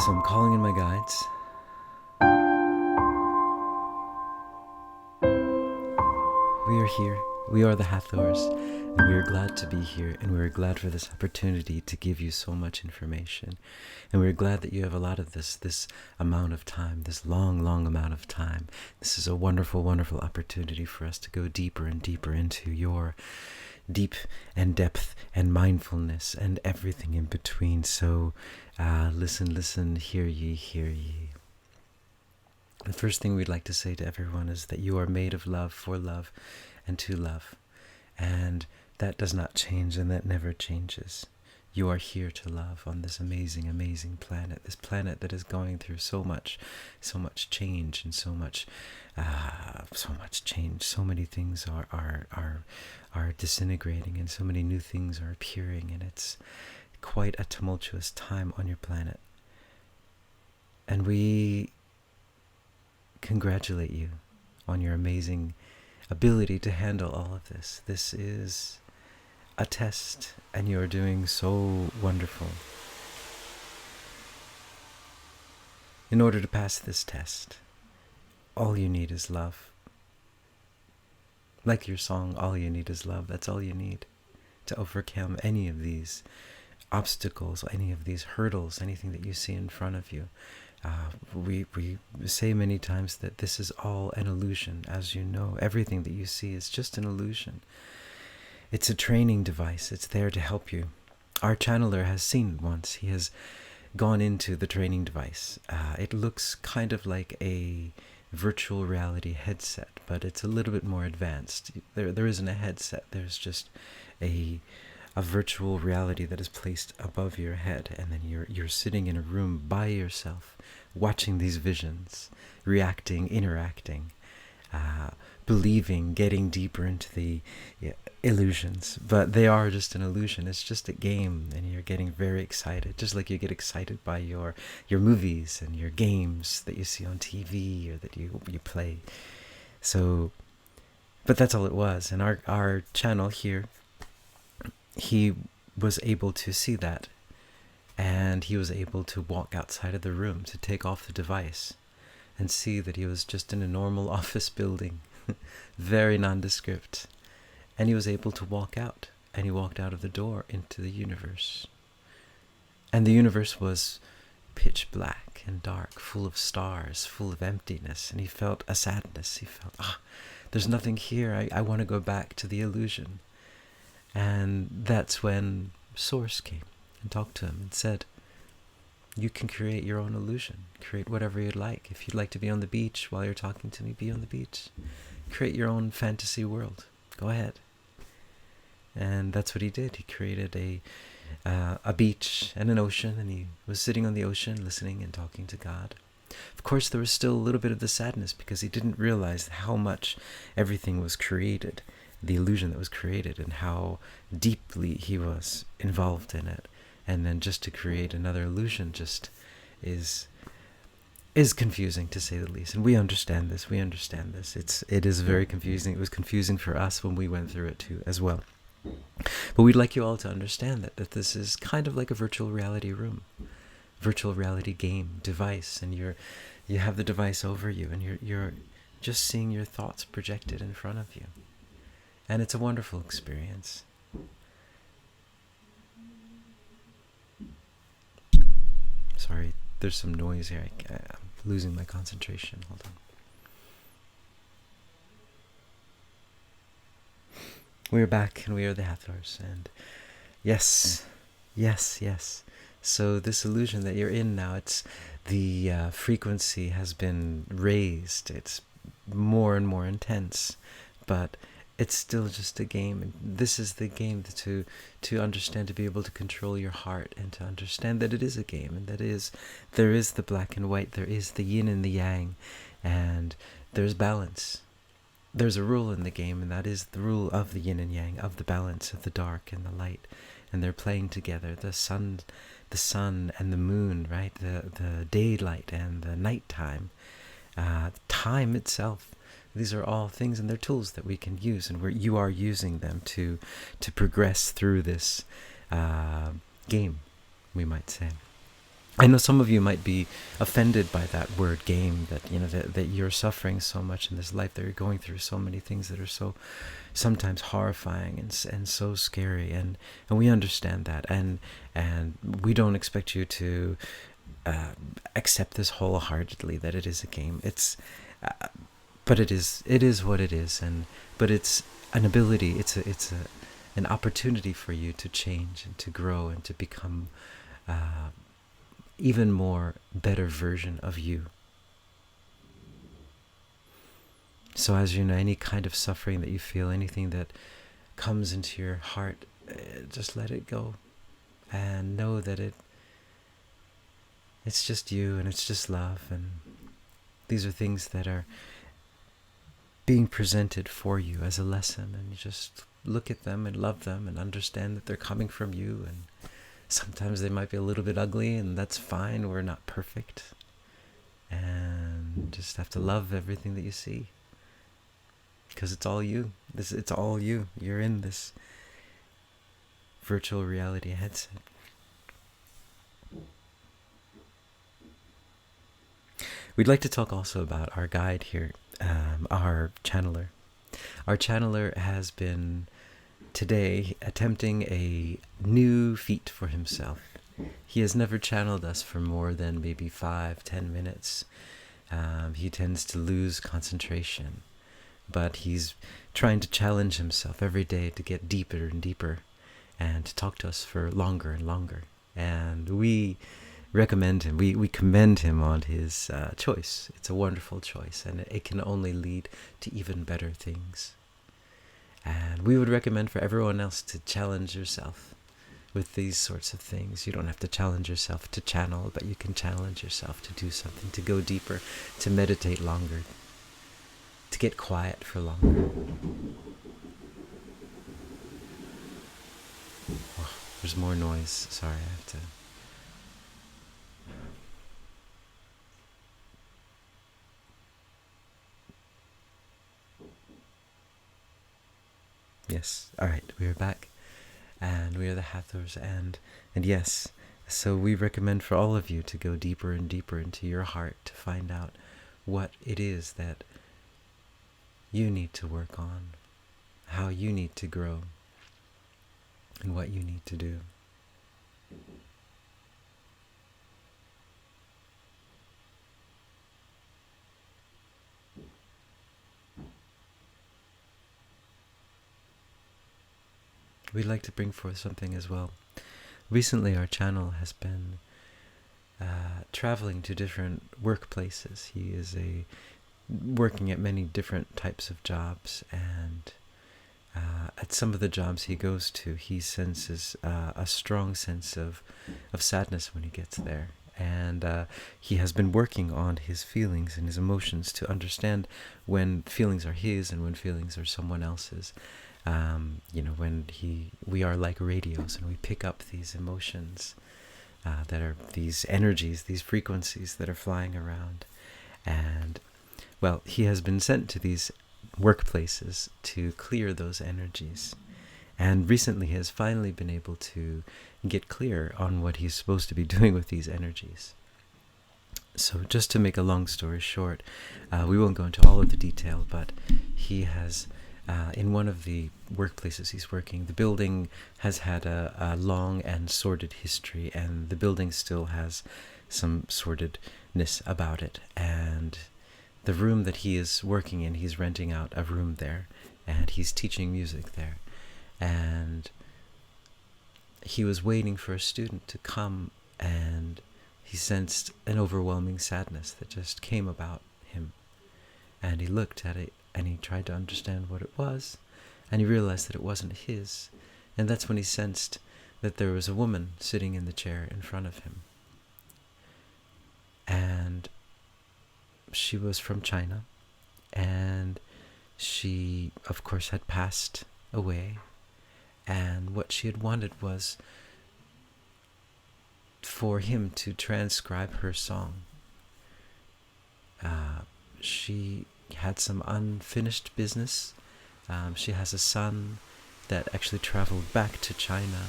So I'm calling in my guides. We are here. We are the Hathors, and we are glad to be here, and we are glad for this opportunity to give you so much information. And we're glad that you have a lot of this amount of time, this long, long amount of time. This is a wonderful, wonderful opportunity for us to go deeper and deeper into your deep and depth and mindfulness and everything in between. So listen, listen, hear ye, hear ye. The first thing we'd like to say to everyone is that you are made of love, for love, and to love. And that does not change, and that never changes. You are here to love on this amazing, amazing planet. This planet that is going through so much change, and so much change. So many things are disintegrating, and so many new things are appearing, and it's quite a tumultuous time on your planet. And we congratulate you on your amazing ability to handle all of this. This is a test, and you are doing so wonderful. In order to pass this test, all you need is love. Like your song, all you need is love. That's all you need to overcome any of these obstacles, any of these hurdles, anything that you see in front of you. We say many times that this is all an illusion. As you know, everything that you see is just an illusion. It's a training device. It's there to help you. Our channeler has seen it once. He has gone into the training device. It looks kind of like a virtual reality headset, but it's a little bit more advanced. There isn't a headset. There's just a virtual reality that is placed above your head, and then you're sitting in a room by yourself, watching these visions, reacting, interacting, believing, getting deeper into the illusions. But they are just an illusion. It's just a game, and you're getting very excited, just like you get excited by your movies and your games that you see on TV or that you play. So, but that's all it was. And our channel here, he was able to see that, and he was able to walk outside of the room, to take off the device and see that he was just in a normal office building, very nondescript. And he was able to walk out, and he walked out of the door into the universe. And the universe was pitch black and dark, full of stars, full of emptiness, and he felt a sadness. He felt, there's nothing here. I want to go back to the illusion. And that's when Source came and talked to him and said, you can create your own illusion. Create whatever you'd like. If you'd like to be on the beach while you're talking to me, be on the beach. Create your own fantasy world. Go ahead. And that's what he did. He created a beach and an ocean, and he was sitting on the ocean listening and talking to God. Of course, there was still a little bit of the sadness, because he didn't realize how much everything was created, the illusion that was created, and how deeply he was involved in it. And then just to create another illusion just is confusing, to say the least. And we understand this. It is very confusing. It was confusing for us when we went through it too, as well. But we'd like you all to understand that this is kind of like a virtual reality room, virtual reality game device, and you have the device over you, and you're just seeing your thoughts projected in front of you. And it's a wonderful experience. Sorry, there's some noise here. I'm losing my concentration. Hold on. We're back, and we are the Hathors. And yes. So this illusion that you're in now, it's the frequency has been raised. It's more and more intense, but it's still just a game. And this is the game to understand, to be able to control your heart, and to understand that it is a game, and there is the black and white, there is the yin and the yang, and there's balance. There's a rule in the game, and that is the rule of the yin and yang, of the balance of the dark and the light, and they're playing together. The sun and the moon, right? The daylight and the nighttime, time itself. These are all things, and they're tools that we can use, and you are using them to progress through this game, we might say. I know some of you might be offended by that word game, that that you're suffering so much in this life, that you're going through so many things that are so sometimes horrifying and so scary, and we understand that, and we don't expect you to accept this wholeheartedly, that it is a game. But it is what it is, but it's an ability. It's an opportunity for you to change and to grow and to become even more better version of you. So as you know, any kind of suffering that you feel, anything that comes into your heart, just let it go, and know that it's just you, and it's just love, and these are things that are being presented for you as a lesson, and you just look at them and love them and understand that they're coming from you. And sometimes they might be a little bit ugly, and that's fine. We're not perfect, and just have to love everything that you see, because it's all you. It's all you. You're in this virtual reality headset. We'd like to talk also about our guide here, our channeler. Our channeler has been today attempting a new feat for himself. He has never channeled us for more than maybe 5-10 minutes. He tends to lose concentration, but he's trying to challenge himself every day to get deeper and deeper and to talk to us for longer and longer. And we recommend him, we commend him on his choice. It's a wonderful choice, and it can only lead to even better things. And we would recommend for everyone else to challenge yourself with these sorts of things. You don't have to challenge yourself to channel, but you can challenge yourself to do something, to go deeper, to meditate longer, to get quiet for longer. Oh, there's more noise. Sorry, I have to... Yes, alright, we are back, and we are the Hathors, and yes, so we recommend for all of you to go deeper and deeper into your heart to find out what it is that you need to work on, how you need to grow, and what you need to do. We'd like to bring forth something as well. Recently our channel has been traveling to different workplaces. He is working at many different types of jobs, and at some of the jobs he goes to, he senses a strong sense of sadness when he gets there. And he has been working on his feelings and his emotions to understand when feelings are his and when feelings are someone else's. When we are like radios, and we pick up these emotions that are these energies, these frequencies that are flying around. And, well, he has been sent to these workplaces to clear those energies. And recently he has finally been able to get clear on what he's supposed to be doing with these energies. So just to make a long story short, we won't go into all of the detail, but he has... in one of the workplaces he's working, the building has had a long and sordid history, and the building still has some sordidness about it. And the room that he is working in, he's renting out a room there, and he's teaching music there. And he was waiting for a student to come, and he sensed an overwhelming sadness that just came about him. And he looked at it, and he tried to understand what it was, and he realized that it wasn't his. And that's when he sensed that there was a woman sitting in the chair in front of him. And she was from China, and she, of course, had passed away. And what she had wanted was for him to transcribe her song. She had some unfinished business. She has a son that actually traveled back to China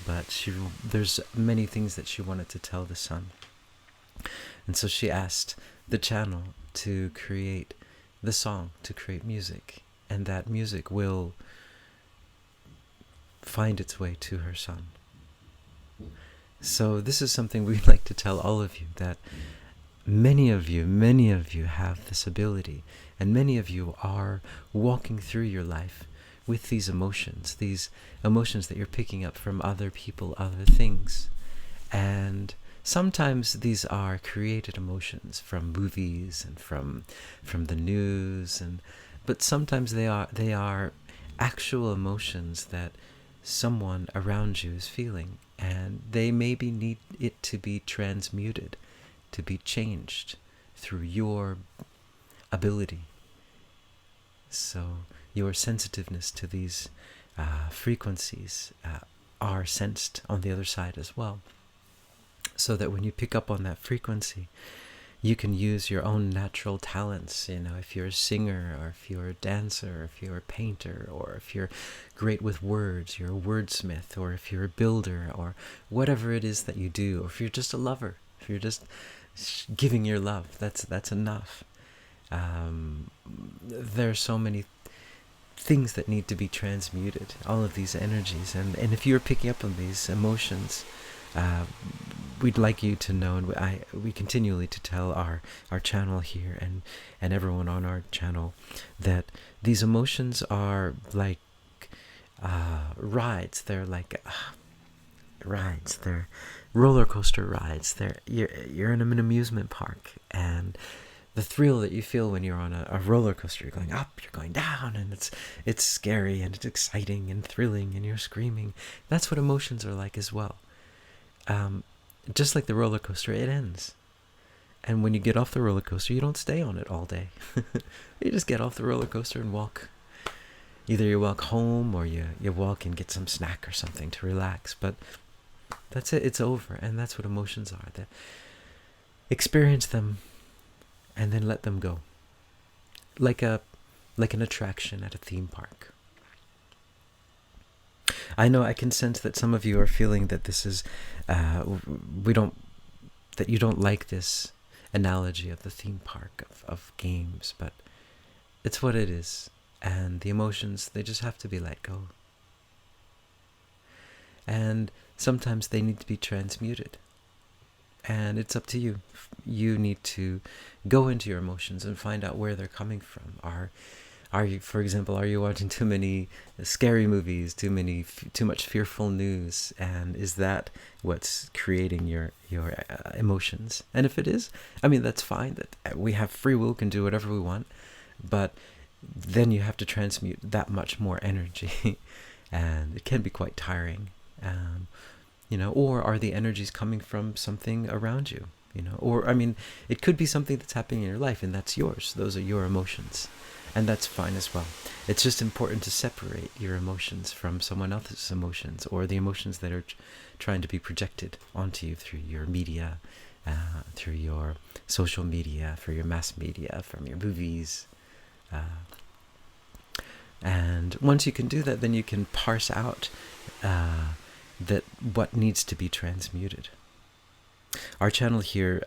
but there's many things that she wanted to tell the sun. And so she asked the channel to create the song, to create music, and that music will find its way to her son. So this is something we'd like to tell all of you, that many of you have this ability, and many of you are walking through your life with these emotions that you're picking up from other people, other things. And sometimes these are created emotions from movies and from the news, but sometimes they are actual emotions that someone around you is feeling, and they maybe need it to be transmuted, to be changed through your ability. So your sensitiveness to these frequencies are sensed on the other side as well, so that when you pick up on that frequency, you can use your own natural talents. If you're a singer, or if you're a dancer, or if you're a painter, or if you're great with words, you're a wordsmith, or if you're a builder, or whatever it is that you do, or if you're just a lover, if you're just giving your love, that's enough. There are so many things that need to be transmuted, all of these energies, and if you're picking up on these emotions, we'd like you to know, and we continually to tell our channel here and everyone on our channel that these emotions are like rides. They're like rides. They're roller coaster rides. You're in an amusement park, and the thrill that you feel when you're on a roller coaster, you're going up, you're going down, and it's scary and it's exciting and thrilling, and you're screaming. That's what emotions are like as well. Just like the roller coaster, it ends. And when you get off the roller coaster, you don't stay on it all day. You just get off the roller coaster and walk. Either you walk home, or you walk and get some snack or something to relax. But that's it, it's over. And that's what emotions are. That experience them and then let them go. Like an attraction at a theme park. I know I can sense that some of you are feeling that this is, that you don't like this analogy of the theme park, of games, but it's what it is. And the emotions, they just have to be let go. And sometimes they need to be transmuted. And it's up to you. You need to go into your emotions and find out where they're coming from. Are you, for example, are you watching too many scary movies, too much fearful news, and is that what's creating your emotions? And if it is, I mean, that's fine. That we have free will, can do whatever we want, but then you have to transmute that much more energy, and it can be quite tiring. Or are the energies coming from something around you? Or I mean, it could be something that's happening in your life, and that's yours. Those are your emotions. And that's fine as well. It's just important to separate your emotions from someone else's emotions, or the emotions that are trying to be projected onto you through your media, through your social media, through your mass media, from your movies. And once you can do that, then you can parse out that what needs to be transmuted. Our channel here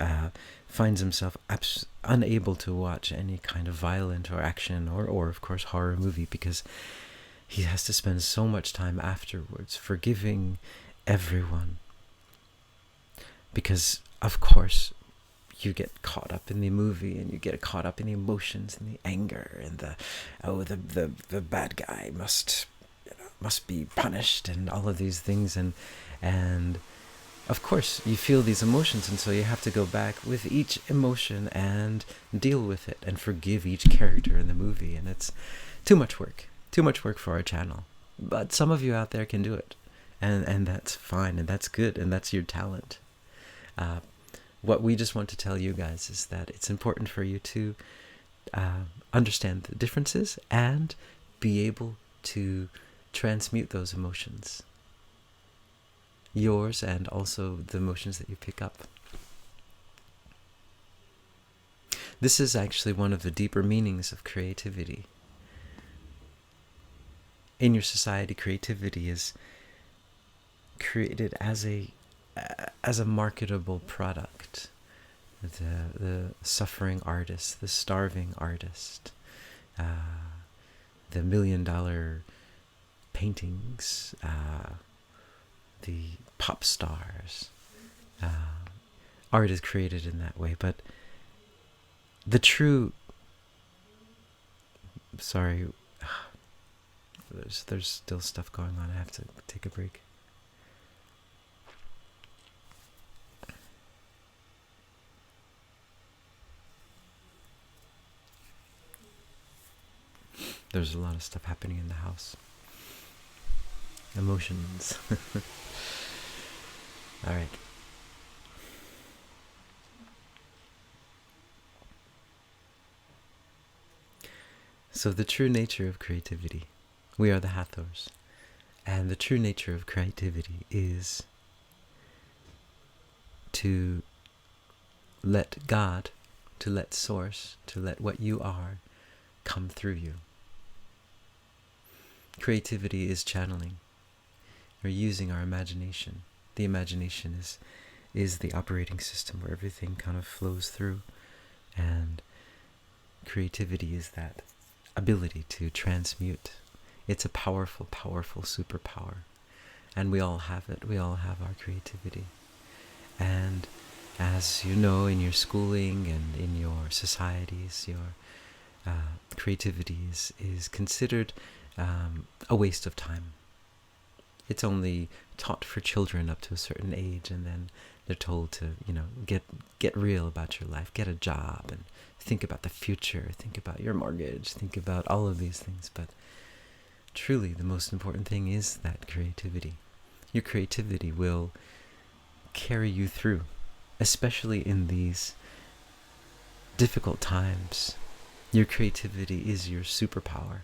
finds himself unable to watch any kind of violent or action or of course horror movie, because he has to spend so much time afterwards forgiving everyone, because of course you get caught up in the movie, and you get caught up in the emotions and the anger and the bad guy must be punished and all of these things, and of course, you feel these emotions, and so you have to go back with each emotion and deal with it and forgive each character in the movie. And it's too much work for our channel. But some of you out there can do it, and that's fine, and that's good, and that's your talent. What we just want to tell you guys is that it's important for you to understand the differences and be able to transmute those emotions. Yours, and also the emotions that you pick up. This is actually one of the deeper meanings of creativity. In your society, creativity is created as a marketable product. The suffering artist, the starving artist, the $1 million paintings, the pop stars. Art is created in that way, but the true... Sorry, there's still stuff going on. I have to take a break. There's a lot of stuff happening in the house. Emotions. All right. So the true nature of creativity, we are the Hathors, and the true nature of creativity is to let God, to let Source, to let what you are come through you. Creativity is channeling. We're using our imagination. The imagination is the operating system where everything kind of flows through, and creativity is that ability to transmute. It's a powerful, powerful superpower, and we all have it. We all have our creativity. And as you know, in your schooling and in your societies, your creativity is considered a waste of time. It's only taught for children up to a certain age, and then they're told to, get real about your life, get a job, and think about the future, think about your mortgage, think about all of these things. But truly, the most important thing is that creativity. Your creativity will carry you through, especially in these difficult times. Your creativity is your superpower.